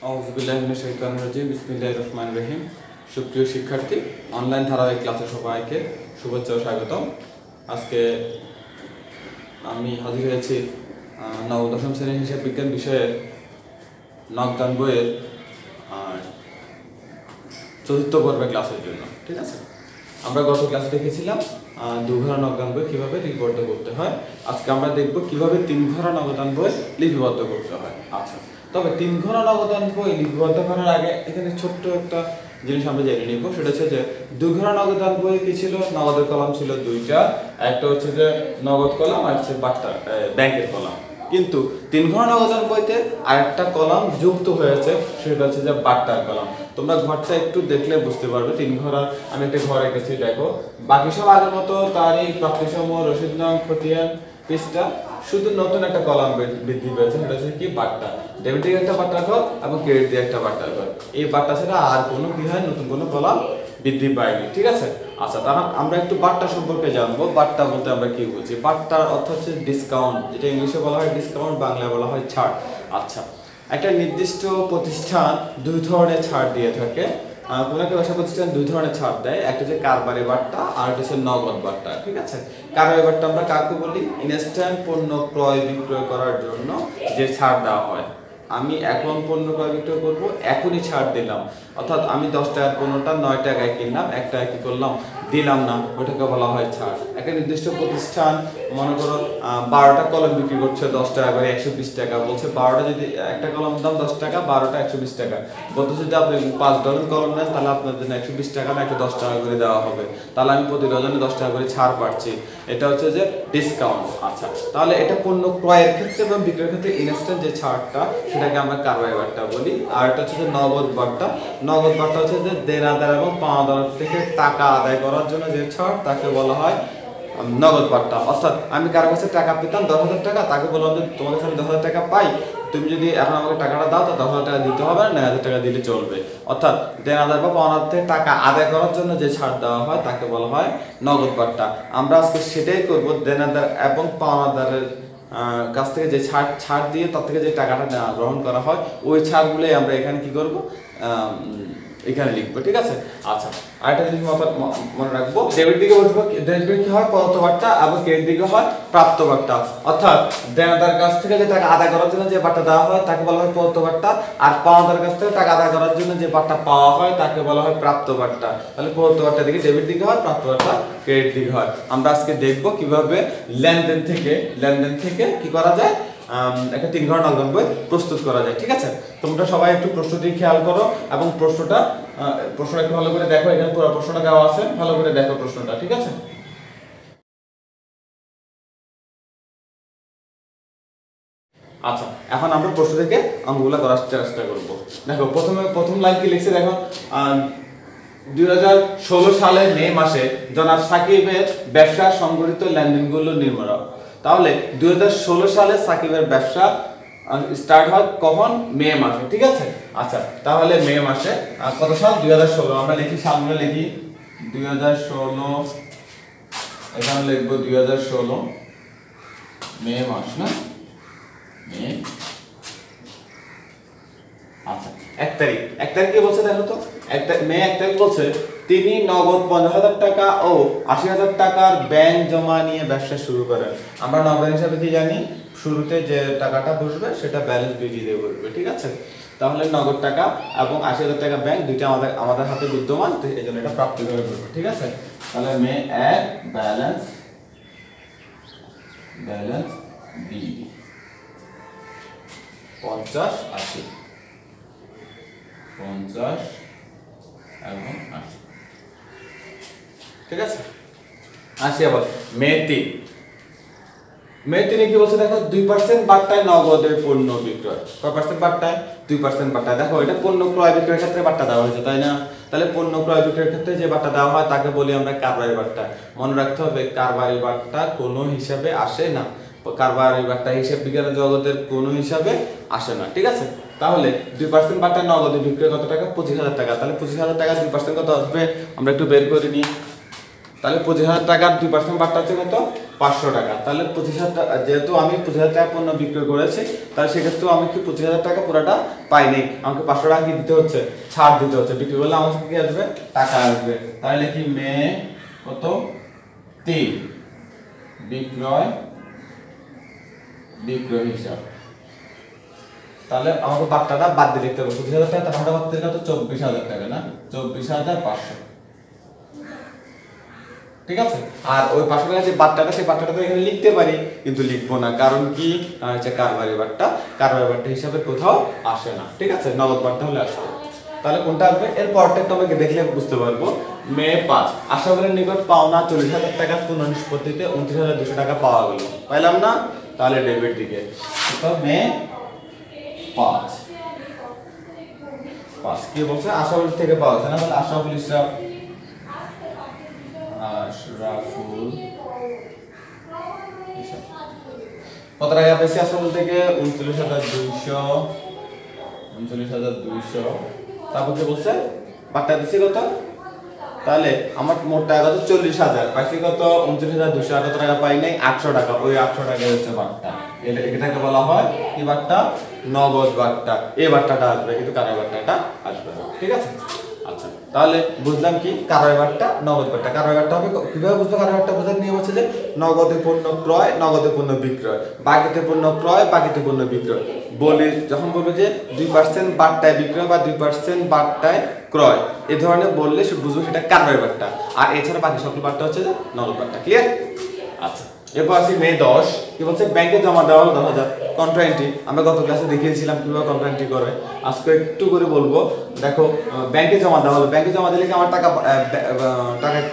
আউযুবিল্লাহি মিনাশ শাইতানির রাজিম বিসমিল্লাহির রহমানির রহিম। সুপ্রিয় শিক্ষার্থী, অনলাইন ধারাবাহিক ক্লাসে সবাইকে শুভেচ্ছা ও স্বাগতম। আজকে আমি হাজির হয়েছি দশম শ্রেণীর হিসাব বিজ্ঞান বিষয়ের নকদান বইয়ের চতুর্থ পর্বের ক্লাসের জন্য। ঠিক আছে, আমরা গত ক্লাসে দেখেছিলাম দুঘরা নকদান বই কীভাবে লিপিবদ্ধ করতে হয়। আজকে আমরা দেখব কিভাবে তিন ঘরা নকদান বই লিপিবদ্ধ করতে হয়। আচ্ছা, তবে তিন ঘরা নকদান বই লিপিবদ্ধ করার আগে এখানে ছোট্ট একটা জিনিস আমরা জেনে নিব। সেটা হচ্ছে যে দুই ঘরা নগদান বই কি ছিল, নগদের কলাম ছিল দুইটা, একটা হচ্ছে যে নগদ কলাম আর হচ্ছে ব্যাংকের কলাম। কিন্তু তিন ঘরা নগদান বইতে আরেকটা কলাম যুক্ত হয়েছে, সেটা হচ্ছে যে বাট্টার কলাম। তোমরা ঘরটা একটু দেখলে বুঝতে পারবে। তিন ঘরা আমি একটা ঘর এঁকেছি, দেখো বাকি সব আগের মতো তারিখ, প্রাপ্তিসমূহ, রসিদ নং, খতিয়ান, পৃষ্ঠা, শুধু নতুন একটা কলাম বৃদ্ধি পেয়েছে, সেটা হচ্ছে কি বাট্টা। ডেবিট দিয়ে একটা বাট্টার ঘর এবং ক্রেডিট দিয়ে একটা বাট্টার ঘর। এই বাট্টা ছাড়া আর কোনো কি হয়, নতুন কোনো কলাম বৃদ্ধি পায়নি। ঠিক আছে, আচ্ছা তাহলে আমরা একটু বাট্টা সম্পর্কে জানবো। বাট্টা বলতে আমরা কি বুঝি? বাট্টার অর্থ হচ্ছে ডিসকাউন্ট, যেটা ইংলিশে বলা হয় ডিসকাউন্ট, বাংলায় বলা হয় ছাড়। আচ্ছা, একটা নির্দিষ্ট প্রতিষ্ঠান দুই ধরনের ছাড় দিয়ে থাকে। কোনো একটা ব্যবসা প্রতিষ্ঠান দুই ধরনের ছাড় দেয়, একটা হচ্ছে কারবারি বাট্টা আর একটা হচ্ছে নগদ বাট্টা। ঠিক আছে, কারবারি বাট্টা আমরা কাকে বলি? ইনস্ট্যান্ট পণ্য ক্রয় বিক্রয় করার জন্য যে ছাড় দেওয়া হয়। আমি এখন পণ্য ক্রয় বিক্রয় করবো, এখনই ছাড় দিলাম, অর্থাৎ আমি 10 টাকার পণ্যটা 9 টাকায় কিনলাম, 1 টাকায় কি করলাম, দিলাম না, ওইটাকে বলা হয় ছাড়। একটা নির্দিষ্ট প্রতিষ্ঠান মনে করো 12টা কলম বিক্রি করছে 10 টাকা করে, 120 টাকা বলছে। 12টা যদি একটা কলম দাম 10 টাকা, 12টা 120 টাকা বলতে, যদি আপনি 5 ডজন কলম নেন তাহলে আপনার জন্য 120 টাকা না 110 টাকা করে দেওয়া হবে। তাহলে আমি প্রতি ডজনে 10 টাকা করে ছাড় পাচ্ছি। এটা হচ্ছে যে ডিসকাউন্ট। আচ্ছা, তাহলে এটা পণ্য ক্রয়ের ক্ষেত্রে এবং বিক্রয়ের ক্ষেত্রে ইনস্ট্যান্ট যে ছাড়টা, সেটাকে আমরা কারবারি বাট্টা বলি। আর এটা হচ্ছে যে নগদ বাট্টা। নগদ বাট্টা হচ্ছে যে দেনাদার এবং পাওনাদার থেকে টাকা আদায় করার জন্য যে ছাড়, তাকে বলা হয় নগদ বাট্টা। অর্থাৎ আমি কারো কাছে টাকা পেতাম 10,000 টাকা, তাকে বললাম যে তোমার কাছে আমি 10,000 টাকা পাই, তুমি যদি এখন আমাকে টাকাটা দাও, তো 10,000 টাকা দিতে হবে না, 9,000 টাকা দিলে চলবে। অর্থাৎ দেনাদার বা পাওনাদার থেকে টাকা আদায় করার জন্য যে ছাড় দেওয়া হয়, তাকে বলা হয় নগদ বাট্টা। আমরা আজকে সেটাই করব। দেনাদার এবং পাওনাদারের কাছ থেকে যে ছাড় দিয়ে তার থেকে যে টাকাটা গ্রহণ করা হয়, ওই ছাড়গুলোই আমরা এখানে কি করব, এখানে লিখবো। ঠিক আছে, আচ্ছা আরেকটা জিনিস মনে রাখবো, ডেবিট দিকে বলবো, ডেবিট কি হয়, প্রদত্ত বাট্টা, এবং ক্রেডিট দিকে হয় প্রাপ্ত বাট্টা। অর্থাৎ দেনাদার কাছ থেকে যে টাকা আদায় করার জন্য যে বাট্টা দেওয়া হয়, তাকে বলা হয় প্রদত্ত বাট্টা। আর পাওনাদার কাছ থেকে টাকা আদায় করার জন্য যে বাট্টা পাওয়া হয়, তাকে বলা হয় প্রাপ্ত বাট্টা। তাহলে প্রদত্ত বাট্টা দিকে ডেবিট দিকে হয়, প্রাপ্ত বাট্টা ক্রেডিট দিকে হয়। আমরা আজকে দেখবো কিভাবে লেনদেন থেকে কি করা যায়, একটা 3 ঘর নকদান বই প্রস্তুত করা যায়। ঠিক আছে, তোমরা সবাই একটু প্রশ্নটি খেয়াল করো এবং প্রশ্নটা একটু ভালো করে দেখো। এখানে পুরো প্রশ্নটা দেওয়া আছে, ভালো করে দেখো প্রশ্নটা। ঠিক আছে, আচ্ছা এখন আমরা প্রশ্ন থেকে অঙ্কগুলো করার চেষ্টা করব। দেখো প্রথম লাইন কি লিখছে, দেখো 2016 সালের মে মাসে জনাব সাকিবের ব্যবসা সংগঠিত লেনদেনগুলো নির্মাণ। তাহলে 2016 সালে সাকিবের ব্যবসা স্টার্ট হয় কখন? মে মাসে। ঠিক আছে, আচ্ছা তাহলে মে মাসে কত সাল? 2016। আমরা লিখি, সামনে লিখি 2016, এখানে লিখবো 2016 মে মাস, না মে। আচ্ছা 1 তারিখ কি বলছে দেখো তো, মে 1 তারিখ বলছে তিনি নগদ 50,000 টাকা ও 80,000 টাকার ব্যাংক জমা নিয়ে ব্যবসা শুরু করেন। আমরা নগদ হিসাবে কি জানি, শুরুতে যে টাকাটা বসবে সেটা ব্যালেন্স বিজি দিয়ে বসবে। ঠিক আছে, তাহলে নগদ টাকা এবং 80,000 টাকা ব্যাংক, দুইটা আমাদের হাতে বিদ্যমান, তো এই জন্য এটা প্রাপ্তি করে বসবে। ঠিক আছে, তাহলে মে 1 ব্যালেন্স বি 50, 80, 50 এবং 80। ঠিক আছে, আসি আবার মে 3 কি বলছে দেখো, 2% বাট্টায় নগদের পণ্য বিক্রয়। কয় পার্সেন্ট বাট্টায়? 2% বাট্টায়। দেখো এটা পণ্য ক্রয় বিক্রয়ের ক্ষেত্রে বাট্টা দেওয়া হয়েছে, তাই না? তাহলে পণ্য ক্রয় বিক্রয়ের ক্ষেত্রে যে বাট্টা দেওয়া হয়, তাকে বলি আমরা কারবারি বাট্টা। মনে রাখতে হবে, কারবারি বাট্টা কোনো হিসাবে আসে না। কারবারি বাট্টা হিসাব বিজ্ঞানের জগতের কোনো হিসাবে আসে না। ঠিক আছে, তাহলে 2% বাট্টা নগদে বিক্রয় কত টাকা? 25,000 টাকা। তাহলে 25,000 টাকা 2% কত আসবে, আমরা একটু বের করে নিই। তাহলে 25,000 টাকার 2% বাট্টা হচ্ছে কত 500 টাকা। তাহলে 25,000 টাকা, যেহেতু আমি 25,000 টাকা পণ্য বিক্রয় করেছি, তাহলে সেক্ষেত্রে আমি কি 25,000 টাকা পুরোটা পাইনি, আমাকে 500 টাকা কি দিতে হচ্ছে, ছাড় দিতে হচ্ছে। বিক্রি করলে আমার কি আসবে, টাকা আসবে। তাহলে কি মে কত 3 বিক্রয় হিসাব। তাহলে আমাকে বাট্টাটা বাদ দিয়ে লিখতে হবে 25,000 টাকা, তার বাদ দিলে কত 24,000 টাকা না, 24,500। ঠিক আছে। আর ওই 500 টাকা যে বাট্টাটা, সেই বাট্টাটা তো এখানে লিখতে পারি, কিন্তু লিখবো না, কারণ কি হচ্ছে কারবারি বাট্টা, কারবারি বাট্টা হিসাবে কোথাও আসে না। ঠিক আছে, নগদ বাট্টা হলে আসবে। তাহলে কোনটা আসবে, এর পরটা তোমাকে দেখলে বুঝতে পারবো। মে 5 আশরাফুলের নিকট পাওনা 40,000 টাকা পূর্ণ নিষ্পত্তিতে 29,200 টাকা পাওয়া গেল, পাইলাম না? তাহলে ডেবিট দিকে তো মে 5 কি বলছে, আশরাফুল থেকে পাওয়া গেছে না, তাহলে আশরাফুল কত টাকা পেয়েছি আশরাফুল থেকে 39,200। তারপর কি বলছে, বাট্টা দিছি কত, তাহলে আমার মোট টাকা কত 40,000, পাইছি কত 29,200। কত টাকা পাই নাই, 800 টাকা। ওই 800 টাকা হচ্ছে বাট্টা। এটাকে বলা হয় কি বাট্টা, নগদ বাট্টা। এই বাট্টাটা আসবে, কিন্তু কারবারি বাট্টাটা আসবে না। ঠিক আছে। আচ্ছা, তাহলে বুঝলাম কি কারবারি বাট্টা, নগদ বাট্টা। কারবারি বাট্টা হবে কিভাবে বুঝবো, কারবারি বাট্টা বোঝার নিয়ম হচ্ছে যে নগদে পণ্য ক্রয়, নগদে পণ্য বিক্রয়, বাকিতে পণ্য ক্রয়, বাকিতে পণ্য বিক্রয়। বলি যখন বলবো যে 2% বাট্টায় বিক্রয় বা 2% বাট্টায় ক্রয়, এই ধরনের বললে সে বুঝবো সেটা কারবারি বাট্টা। আর এছাড়া বাকি সকল বাট্টা হচ্ছে যে নগদ বাট্টা। ক্লিয়ার? আচ্ছা, এরপর আসি মে 10 কি বলছে, ব্যাংকে জমা দেওয়া হলো 10,000 কন্ট্রা এন্ট্রি। আমরা গত ক্লাসে দেখিয়েছিলাম কিভাবে কন্ট্রা এন্ট্রি করে, আজকে একটু করে বলবো। দেখো, ব্যাংকে জমা দেওয়া হলো, ব্যাংকে জমা দিলে কি আমার টাকা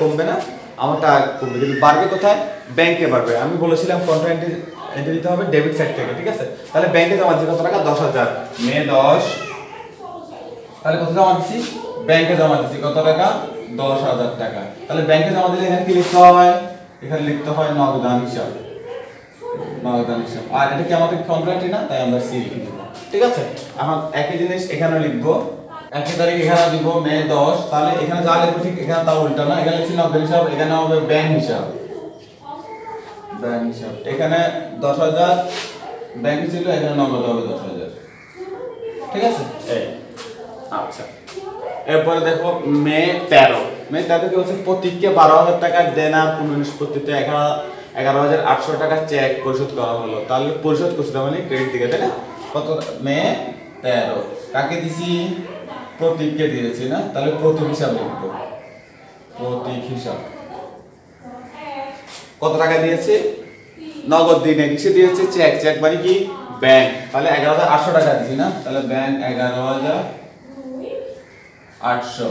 কমবে না? আমার টাকা কমবে, কিন্তু বাড়বে কোথায়, ব্যাংকে বাড়বে। আমি বলেছিলাম কন্ট্রা এন্ট্রি দিতে হবে ডেবিট সাইড থেকে। ঠিক আছে, তাহলে ব্যাংকে জমা দিচ্ছি কত টাকা, 10,000। মে 10 তাহলে কত জমা দিচ্ছি, ব্যাংকে জমা দিচ্ছি কত টাকা, 10,000 টাকা। তাহলে ব্যাংকে জমা দিলে এখানে কি লিখতে হয়, এখানে লিখতে হয় নগদান হিসাব। আর এটা কি আমাদের কন্ট্রাক্টই না, তাই আমরা সি লিখব। ঠিক আছে। এখন একই জিনিস এখানে লিখবো, একই তারিখ এখানে দিব মে 10। তাহলে এখানে যা লিখবো ঠিক এখানে তা উল্টা না, এখানে লিখছি নগদ হিসাব, এখানে হবে ব্যাংক হিসাব। এখানে 10,000 ব্যাংক ছিল, এখানে নগদ হবে 10,000। ঠিক আছে। এই আচ্ছা, এরপরে দেখো মে 13 কি বলছে, প্রতীককে 12,000 টাকা দেনা পূর্ণ নিষ্পত্তিতে 11,800 টাকা চেক পরিশোধ করা হলো। তাহলে পরিশোধ করতে মানে ক্রেডিট দিকে, তাই না? কত, মে 13 কাকে দিছি, প্রতীককে দিয়েছি না, তাহলে প্রতীক হিসাব লিখবো। প্রতীক হিসাব কত টাকা দিয়েছে, নগদ দিনে কিসে দিয়েছে, চেক মানে কি, ব্যাংক। তাহলে 11,800 টাকা দিছি না, তাহলে ব্যাংক 11,800।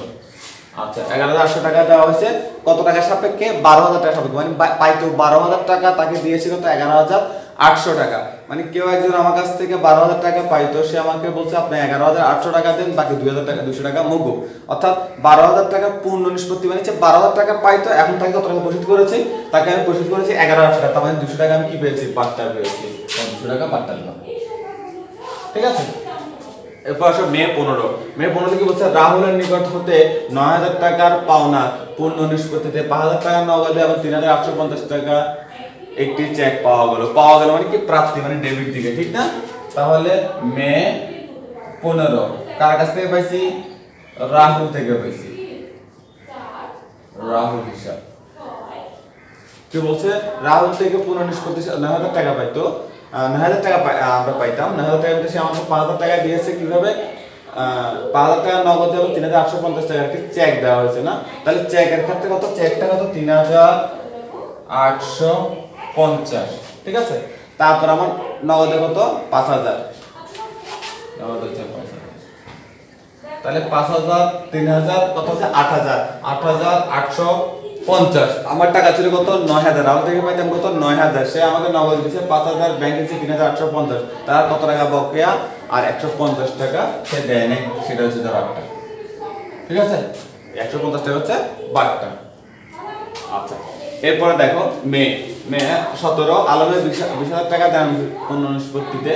আচ্ছা, 11,800 টাকা দেওয়া হয়েছে কত টাকার সাপেক্ষে, 12,000 টাকা সাপেক্ষে। মানে পাইতো 12,000 টাকা, তাকে দিয়েছে কত, 11,800 টাকা। মানে কেউ একজন আমার কাছ থেকে 12,000 টাকা পাইতো, সে আমাকে বলছে আপনি 11,800 টাকা দেন, বাকি 2,200 টাকা মগু। অর্থাৎ 12,000 টাকা পূর্ণ নিষ্পত্তি, মানে 12,000 টাকা পাইতো, এখন তাকে কত টাকা পরিশোধ করেছি, তাকে আমি পরিশোধ করেছি 11,800 টাকা। তার মানে 200 টাকা আমি কি পেয়েছি, বাট্টা পেয়েছি, 200 টাকা বাট্টা দিলাম। ঠিক আছে। এরপর আসো মে 15 কি বলছে, রাহুলের নিকট হতে 9,000 টাকার পাওনা পূর্ণ নিষ্পত্তিতে 5,000 টাকা নগদে এবং 3,850 টাকা একটি চেক পাওয়া গেল মানে কি, প্রাপ্তি মানে ডেবিট দিকে। ঠিক না? তাহলে মে 15 কার কাছ থেকে পাইছি, রাহুল থেকে পাইছি। রাহুল হিসাব কি বলছে, রাহুল থেকে পূর্ণ নিষ্পত্তি 9,000 টাকা পাইতো, 9,000 টাকা আমরা পাইতাম। 9,000 টাকা দিয়েছে, আমাকে 5,000 টাকা দিয়েছে কিভাবে, 5,000 টাকা নগদ এবং 3,850 টাকার কি চেক দেওয়া হয়েছে না। তাহলে চেকের ক্ষেত্রে কত, চেকটা কত, 3,850। ঠিক আছে। তারপর আমার নগদে কত, 5,000, নগদ হচ্ছে 5,000। তাহলে 5,000 3,000 কত হচ্ছে, 8,850। আমার টাকা ছিল কত, 9,000। রাহুল থেকে পাইতাম কত, 9,000। সে আমাকে নগদ দিয়েছে 5,000, ব্যাংক দিয়েছে 3,850। তার কত টাকা বকেয়া, আর 150 টাকা সে দেয় নাই, সেটা হচ্ছে তার বাট্টা। ঠিক আছে, 150 টাকা হচ্ছে বাট্টা। আচ্ছা, এরপরে দেখো মে 17 আলমের 20,000 টাকা দেন পূর্ণ নিষ্পত্তিতে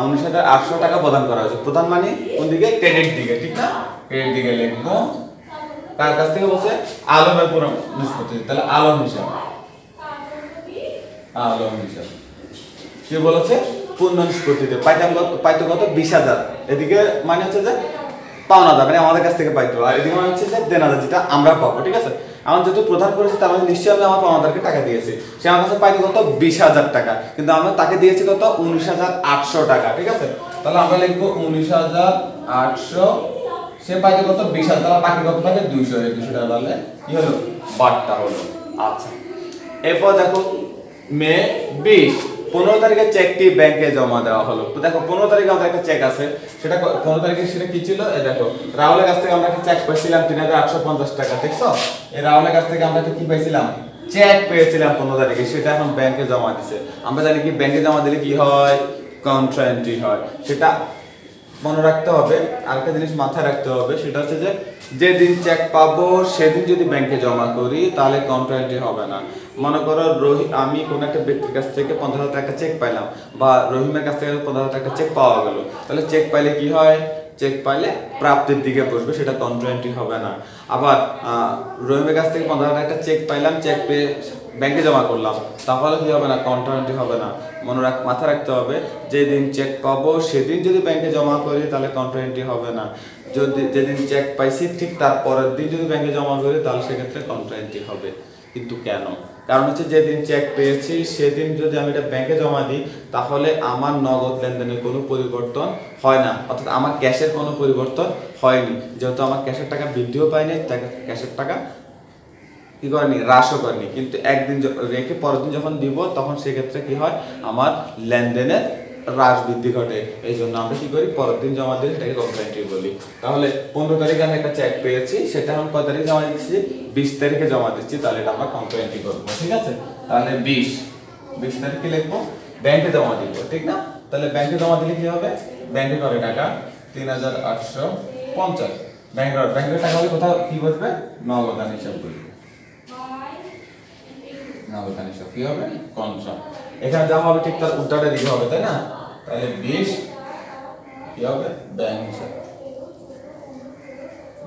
19,800 টাকা প্রদান করা হয়েছে। প্রদান মানে কোন দিকে, ক্রেডিট দিকে। ঠিক না? ক্রেডিট দিকে লিখবো কার কাছ থেকে বলছে? আলমের পুরো নিষ্পত্তি। তাহলে আলম হিসাব, আলম হিসাব কি বলেছে? পূর্ণ নিষ্পত্তিতে পাইতো কত? 20,000। এদিকে মানে হচ্ছে যে পাওনাদার, মানে আমাদের কাছ থেকে পাইতো, আর এদিকে মানে হচ্ছে যে দেনাদার, যেটা আমরা পাবো। ঠিক আছে, আমার যেহেতু প্রধান করেছে তার মানে নিশ্চয়ই আমি আমার পাওনাদারকে টাকা দিয়েছি। সে আমার কাছে পাইতো কত? 20,000 টাকা, কিন্তু আমরা তাকে দিয়েছি কত? 19,800 টাকা। ঠিক আছে, তাহলে আমরা লিখবো 19,800, সে পাইতো কত? 20,000, তাহলে বাকি কত থাকে? 200। 200 টাকা তাহলে কি হলো? বারটা হলো। আচ্ছা, এরপর দেখো মে 20, 15 তারিখে চেকটি ব্যাংকে জমা দেওয়া হলো। তো দেখো 15 তারিখে আমাদের একটা চেক আছে, সেটা 15 তারিখে সেটা কি ছিল? এই দেখো রাহুলের কাছ থেকে আমরা একটা চেক পেয়েছিলাম 3,850 টাকা। দেখছো, এই রাহুলের কাছ থেকে আমরা কি পেয়েছিলাম? চেক পেয়েছিলাম 15 তারিখে, সেটা এখন ব্যাংকে জমা দিছে। আমরা জানি কি ব্যাংকে জমা দিলে কি হয়? কন্ট্রা এন্ট্রি হয়। সেটা মনে রাখতে হবে। আরেকটা জিনিস মাথায় রাখতে হবে, সেটা হচ্ছে যে যেদিন চেক পাবো সেদিন যদি ব্যাংকে জমা করি তাহলে কন্ট্রা এন্ট্রি হবে না। মনে করো আমি কোন একটা ব্যক্তির কাছ থেকে 50,000 টাকা চেক পাইলাম, বা রহিমের কাছ থেকে 50,000 টাকা চেক পাওয়া গেল, তাহলে চেক পাইলে কি হয়? চেক পাইলে প্রাপ্তির দিকে বসবে, সেটা কন্ট্রা এন্ট্রি হবে না। আবার রহিমের কাছ থেকে 50,000 টাকা চেক পাইলাম, চেক পেয়ে ব্যাংকে জমা করলাম, তাহলে কি হবে না? কন্ট্রা এন্ট্রি হবে না। মাথায় রাখতে হবে, যেদিন চেক পাবো সেদিন যদি ব্যাংকে জমা করি তাহলে কন্ট্রা এন্ট্রি হবে না। যদি যেদিন চেক পাইছি ঠিক তার পরের দিন যদি ব্যাংকে জমা করি তাহলে সেক্ষেত্রে কন্ট্রা এন্ট্রি হবে। কিন্তু কেন? কারণ হচ্ছে যেদিন চেক পেয়েছি সেদিন যদি আমি এটা ব্যাংকে জমা দিই তাহলে আমার নগদ লেনদেনের কোনো পরিবর্তন হয় না, অর্থাৎ আমার ক্যাশের কোনো পরিবর্তন হয়নি। যেহেতু আমার ক্যাশের টাকা বৃদ্ধিও পায়নি, ক্যাশের টাকা কি করেনি? হ্রাসও করেনি। কিন্তু একদিন রেখে পরের দিন যখন দিব তখন সেক্ষেত্রে কি হয়? আমার লেনদেনের হ্রাস বৃদ্ধি ঘটে। এই জন্য আমরা কি করি? পরের দিন জমা দিলে সেটাকে কন্ট্রা এন্ট্রি বলি। তাহলে 15 তারিখে আমি একটা চেক পেয়েছি, সেটা আমি কয় তারিখে জমা দিচ্ছি? 20 তারিখে জমা দিচ্ছি, তাহলে এটা আমরা কন্ট্রা এন্ট্রি করবো। ঠিক আছে, তাহলে 20 তারিখে লিখবো, ব্যাংকে জমা দিব। ঠিক না? তাহলে ব্যাংকে জমা দিলে কি হবে? ব্যাংকে করে টাকা 3,850। ব্যাংকের টাকা হলে কোথাও কি বসবে? নগদান হিসাব বলবে। নগদান হিসাব কি হবে? কন্ট্রা। এখানে যা হবে ঠিক তার উল্টাটা দিকে হবে, তাই না? তাহলে 20 কি হবে? ব্যাংক হিসাব।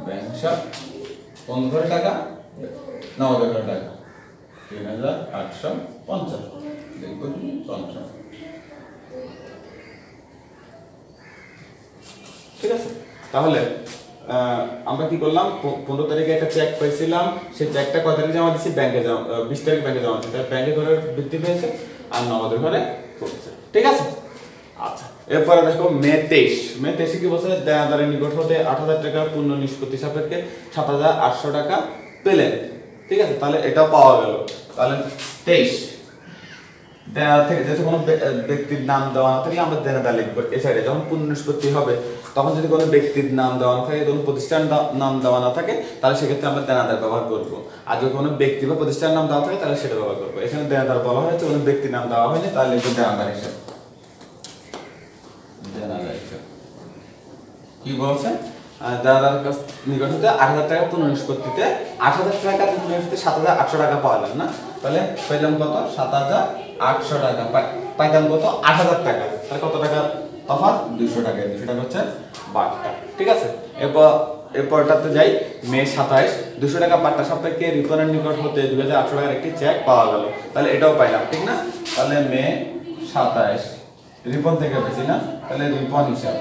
ব্যাংক হিসাব 15 টাকা, নগদ টাকা 3,850। দেখুন কন্ট্রা। ঠিক আছে, তাহলে আমরা কি করলাম? 15 তারিখে একটা চেক পাইছিলাম, সেই চেকটা কত তারিখে জমা দিচ্ছি? ব্যাংকে জমা 20 তারিখে ব্যাংকে জমা দিচ্ছি, তাহলে ব্যাংকে ঘরে বৃদ্ধি পেয়েছে আর নগদের ঘরে কমেছে। ঠিক আছে, আচ্ছা এরপরে দেখো মে 23 কি বলছে? দেনাদারের নিকট হতে 8,000 টাকা পূর্ণ নিষ্পত্তি সাপেক্ষে 7,800 টাকা পেলেন। ঠিক আছে, তাহলে এটাও পাওয়া গেল। তাহলে 23 দেনাদার থেকে যেহেতু কোনো ব্যক্তির নাম দেওয়া না থাকলে আমরা দেনাদার লিখবো। এ সাইডে যখন পূর্ণ নিষ্পত্তি হবে তখন যদি কোনো ব্যক্তির নাম দেওয়া না থাকে, কোনো প্রতিষ্ঠান নাম দেওয়া না থাকে, তাহলে সেক্ষেত্রে আমরা দেনাদার ব্যবহার করব। আর যদি কোনো ব্যক্তি বা প্রতিষ্ঠানের নাম দেওয়া থাকে তাহলে সেটা ব্যবহার করবো। এখানে দেনাদার বলা হয়েছে, কোনো ব্যক্তির নাম দেওয়া হয়নি, তাহলে লিখবো দেনাদার হিসাব। দেনাদার হিসাব কি বলছে? দেনাদার কাছ নিকট হতে 8,000 টাকা পূর্ণ নিষ্পত্তিতে 8,000 টাকা পূর্ণ নিষ্পত্তিতে 7,800 টাকা পাওয়ালাম না, তাহলে পেলাম কত? 7,800 টাকা। পাইতাম কত? 8,000 টাকা। তাহলে কত টাকা তফাৎ? 200 টাকা। 200 টাকা হচ্ছে বাট্টা। ঠিক আছে, এরপরটাতে যাই মে 27, 200 টাকা বাট্টা সাপেক্ষে রিপনের নিকট হতে 2,800 টাকার একটি চেক পাওয়া গেল। তাহলে এটাও পাইলাম, ঠিক না? তাহলে মে 27 রিপন থেকে পেয়েছি না, তাহলে রিপন হিসাব।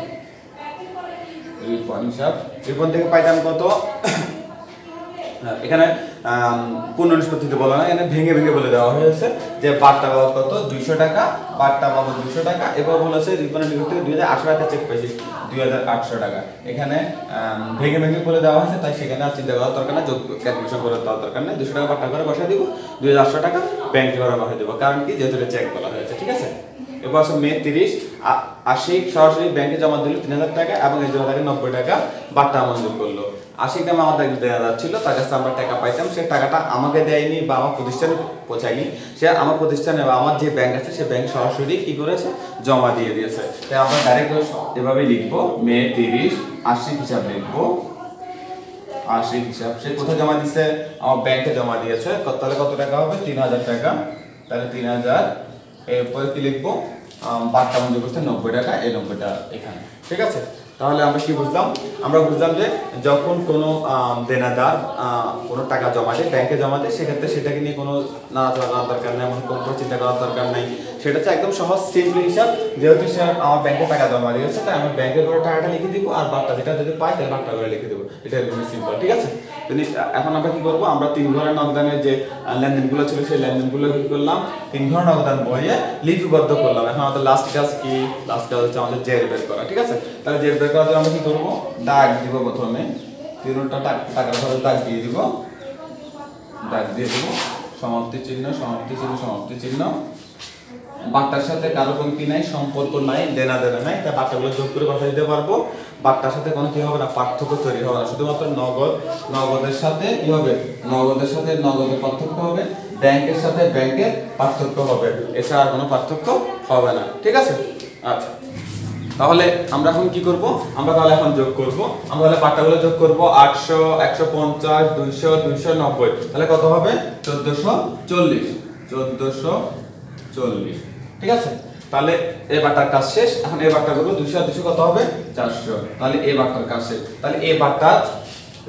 রিপন থেকে পাইতাম কত? এখানে পূর্ণ নিষ্পত্তিতে বলা না, এখানে ভেঙে ভেঙে বলে দেওয়া হয়েছে যে বাট্টা বাবদ কত? 200 টাকা, বাট্টা বাবদ 200 টাকা। এবার বলেছে রিপনের নিকট থেকে 2,800 টাকা চেক পেয়েছি, 2,800 টাকা। এখানে ভেঙে ভেঙে বলে দেওয়া হয়েছে, তাই সেখানে আর চিন্তা করার দরকার না, যোগ ক্যালকুলেশন করার দরকার নেই। 200 টাকা বাট্টা করে বসাই দিব, 2,800 টাকা ব্যাংকে করে বসাই দেবো, কারণ কি? যেহেতু চেক বলা হয়েছে। ঠিক আছে, এবার আসলে মে 30, আশিক সরাসরি ব্যাংকে জমা দিল 3,000 টাকা এবং এই জন্য তাকে 90 টাকা বাট্টা মঞ্জুর করলো। আশিক নামে আমাদের দেনাদার ছিল, তার কাছে আমরা টাকা পাইতাম, সে টাকাটা আমাকে দেয়নি বা আমার প্রতিষ্ঠানে পৌঁছায়নি, সে আমার প্রতিষ্ঠানে বা আমার যে ব্যাংক আছে সে ব্যাংক সরাসরি কি করেছে? জমা দিয়ে দিয়েছে। তাই আমরা ডাইরেক্ট এভাবেই লিখবো, মে 30 আশিক হিসাব লিখবো। আশিক হিসাব সে কোথায় জমা দিয়েছে? আমার ব্যাংকে জমা দিয়েছে। তাহলে কত টাকা হবে? 3,000 টাকা। তাহলে 3,000, এরপরে কি লিখবো? বাট্টা মঞ্জুর করছে 90 টাকা, এই 90টা এখানে। ঠিক আছে, তাহলে আমরা কি বুঝলাম? আমরা বুঝলাম যে যখন কোনো দেনাদার কোনো টাকা জমা দেয়, ব্যাংকে জমা দেয়, সেক্ষেত্রে সেটাকে নিয়ে কোনো নাড়াচাড়া করার দরকার নেই, এমন কোনো চিন্তা করার দরকার নেই। সেটা হচ্ছে একদম সহজ সিম্পল হিসাব, যেহেতু সে আমার ব্যাংকে টাকা জমা দিয়েছে তাই আমি ব্যাংকের করে টাকাটা লিখে দিব, আর বারটা যেটা যদি পাই তাহলে বারটা করে লিখে দেবো। এটা একদম সিম্পল, ঠিক আছে? এখন আমরা কি করবো? আমরা 3 ঘরের নগদানের যে লেনদেনগুলো ছিল সেই লেনদেনগুলো কি করলাম? 3 ঘরের নগদান বইয়ে লিপিবদ্ধ করলাম। এখন আমাদের লাস্ট কাজ কি? লাস্ট কাজ হচ্ছে আমাদের জের বের করা, ঠিক আছে? তাহলে জের বের করার জন্য আমরা কি করবো? দাগ দিব প্রথমে, তিনটা টাকার ঘরে দাগ দিয়ে দিব, দাগ দিয়ে দেবো, সমাপ্তি চিহ্ন, সমাপ্তি চিহ্ন, সমাপ্তি চিহ্ন। বার্তার সাথে কারো কোনো কি নাই, সম্পর্ক নাই, দেনা দেনা নাই, তাই বার্তাগুলো যোগ করে বসা দিতে পারবো। বার্তার সাথে কোনো কি হবে না, পার্থক্য তৈরি হবে না। শুধুমাত্র নগদের সাথে কি হবে? নগদের সাথে নগদের পার্থক্য হবে, ব্যাংকের সাথে ব্যাংকের পার্থক্য হবে, এছাড়া আর কোনো পার্থক্য হবে না, ঠিক আছে? আচ্ছা, তাহলে আমরা এখন কি করব? আমরা তাহলে এখন যোগ করব। আমরা তাহলে বার্তাগুলো যোগ করব। 800, 150, 200, 290, তাহলে কত হবে? 1440, 1440, ঠিক আছে? তাহলে এই বার্তার কাজ শেষ। এখন এই বার্তা করব 200 আর 200 কত হবে? 400। তাহলে এই বার্তার কাজ শেষ। তাহলে এই বার্তা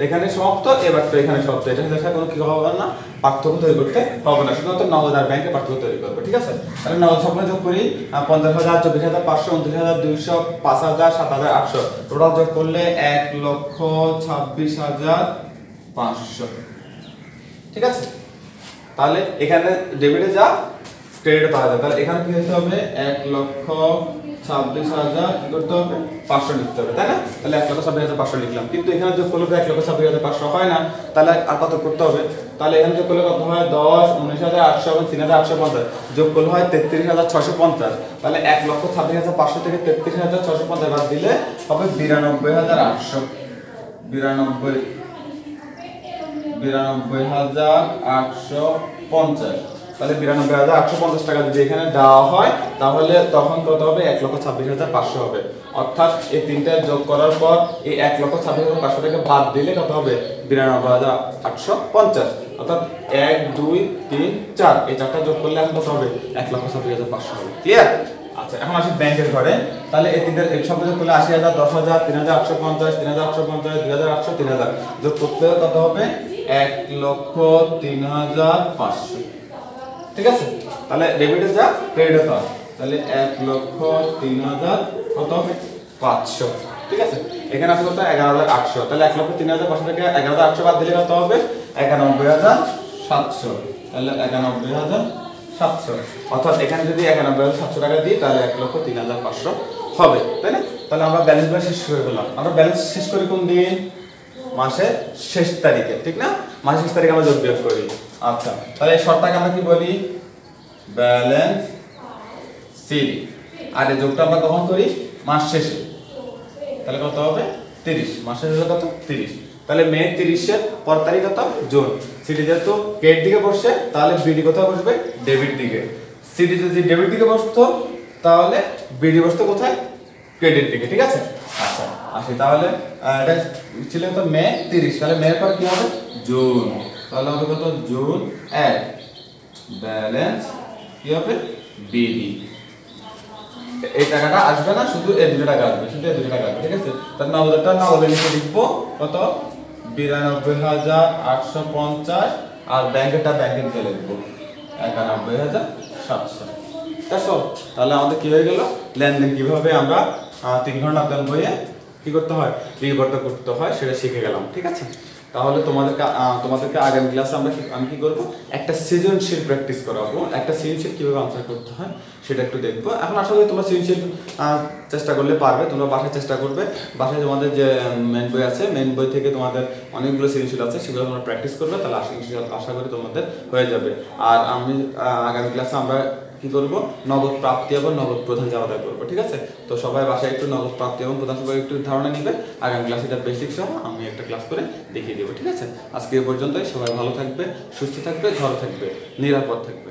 এখানে সমাপ্ত, এই বার্তা এখানে সমাপ্ত। এটা দেখা কোনো কি হবে না, পার্থক্য তৈরি করতে হবে না, শুধুমাত্র নগদ আর ব্যাংকে পার্থক্য তৈরি করবে, ঠিক আছে? তাহলে নগদ সবগুলো যোগ করি। 50,000, 24,500, 29,200, 5,000, 7,800, টোটাল যোগ করলে 1,26,500, ঠিক আছে? তাহলে এখানে ডেবিটে যা, ক্রেডিটে পাওয়া যায়। তাহলে এখানে কি হতে হবে? 1,26,000 কি করতে হবে? 500 লিখতে হবে, তাই না? তাহলে 1,26,500 লিখলাম, কিন্তু এখানে যোগ করলে 1,26,500 হয় না, তাহলে আর কত করতে হবে? তাহলে এখানে যোগ করলে কত হয়? 10, 19,800 এবং 3,850 যোগ করলে হয় 33,650। তাহলে 1,26,500 থেকে 33,650 বাদ দিলে হবে 92,800, 92,850। তাহলে 92,850 টাকা যদি এখানে দেওয়া হয় তাহলে তখন কত হবে? 1,26,500 হবে। অর্থাৎ এই তিনটা যোগ করার পর এই 1,26,500 টাকা বাদ দিলে কত হবে? 92,850। অর্থাৎ 1, 2, 3, 4 এই চারটা যোগ করলে এখন কত হবে? 1,26,500 হবে। ক্লিয়ার? আচ্ছা, এখন আসি ব্যাংকের ঘরে। তাহলে এই তিনটা এক সঙ্গে যোগ করলে 80,000, 10,000, 3,850, 3,850, 2,800, 3,000 যোগ করতে কত হবে? 1,03,500, ঠিক আছে? তাহলে ডেবিটে যা, ক্রেডিটে তা। তাহলে 1,03,000 কত হবে? 500, ঠিক আছে? এখানে আছে কত? 11,800। তাহলে 1,03,500 থেকে 11,800 বাদ দিলে কত হবে? 91,700। তাহলে 91,700, অর্থাৎ এখানে যদি 91,700 টাকা দিই তাহলে 1,03,500 হবে, তাই না? তাহলে আমরা ব্যালেন্স শেষ করে গেলাম। আমরা ব্যালেন্স শেষ করি কোন দিন? মাসের শেষ তারিখে, ঠিক না? মাসের শেষ তারিখে আমরা যোগ বিয়োগ করি। আচ্ছা, তাহলে এই শর্তটাকে আমরা কি বলি? Balance sheet. আর এই যোগটা আমরা কখন করি? মাস শেষে। তাহলে কত হবে? 30। মাসের শেষে কত? 30। তাহলে মে 30-এর পর তারিখ কত? জুন। সিটি যেহেতু ক্রেডিট দিকে বসছে তাহলে বিডি কোথায় বসবে? ডেবিট দিকে। সিটি যদি ডেবিট দিকে বসতো তাহলে বিডি বসতো কোথায়? ক্রেডিট দিকে, ঠিক আছে? আচ্ছা, আসি তাহলে এটা ছিল তো মে 30। তাহলে মে পর কি হবে? জুন। তাহলে হবে কত? জুন 1। ব্যালেন্স কি হবে? বিডি। এই টাকাটা আসবে না, শুধু এই দুটো টাকা আসবে, শুধু এই দুটো টাকা আসবে, ঠিক আছে? তাহলে নগদটা নগদে লিখে লিখবো কত? 92,850 আর ব্যাংকেরটা ব্যাংকে দিয়ে লিখবো 91,700। তাহলে আমাদের কি হয়ে গেল? লেনদেন কিভাবে আমরা 3 ঘন্টা নগদান বইয়ে কি করতে হয়? লিপিবদ্ধ করতে হয় সেটা শিখে গেলাম, ঠিক আছে? তাহলে তোমাদেরকে আগামী ক্লাসে আমি কি করব? একটা সৃজনশীল প্র্যাকটিস করাবো। একটা সৃজনশীল কিভাবে আনসার করতে হয় সেটা একটু দেখবো। এখন আসলে তোমরা সৃজনশীল চেষ্টা করলে পারবে, তোমরা বাসায় চেষ্টা করবে। বাসায় তোমাদের যে মেন বই আছে, মেন বই থেকে তোমাদের অনেকগুলো সৃজনশীল আছে, সেগুলো তোমরা প্র্যাকটিস করবে, তাহলে আশা করি তোমাদের হয়ে যাবে। আর আমি আগামী ক্লাসে আমরা কি করব? নগদ প্রাপ্তি এবং নগদ প্রদান আলাদা করবো, ঠিক আছে? তো সবাই বাসায় একটু নগদ প্রাপ্তি এবং প্রদান সম্পর্কে একটু ধারণা নিবে। আগামী ক্লাসে এটা বেসিক সহ আমি একটা ক্লাস করে দেখিয়ে দেবো, ঠিক আছে? আজকে এ পর্যন্তই। সবাই ভালো থাকবে, সুস্থ থাকবে, ঘরে থাকবে, নিরাপদ থাকবে।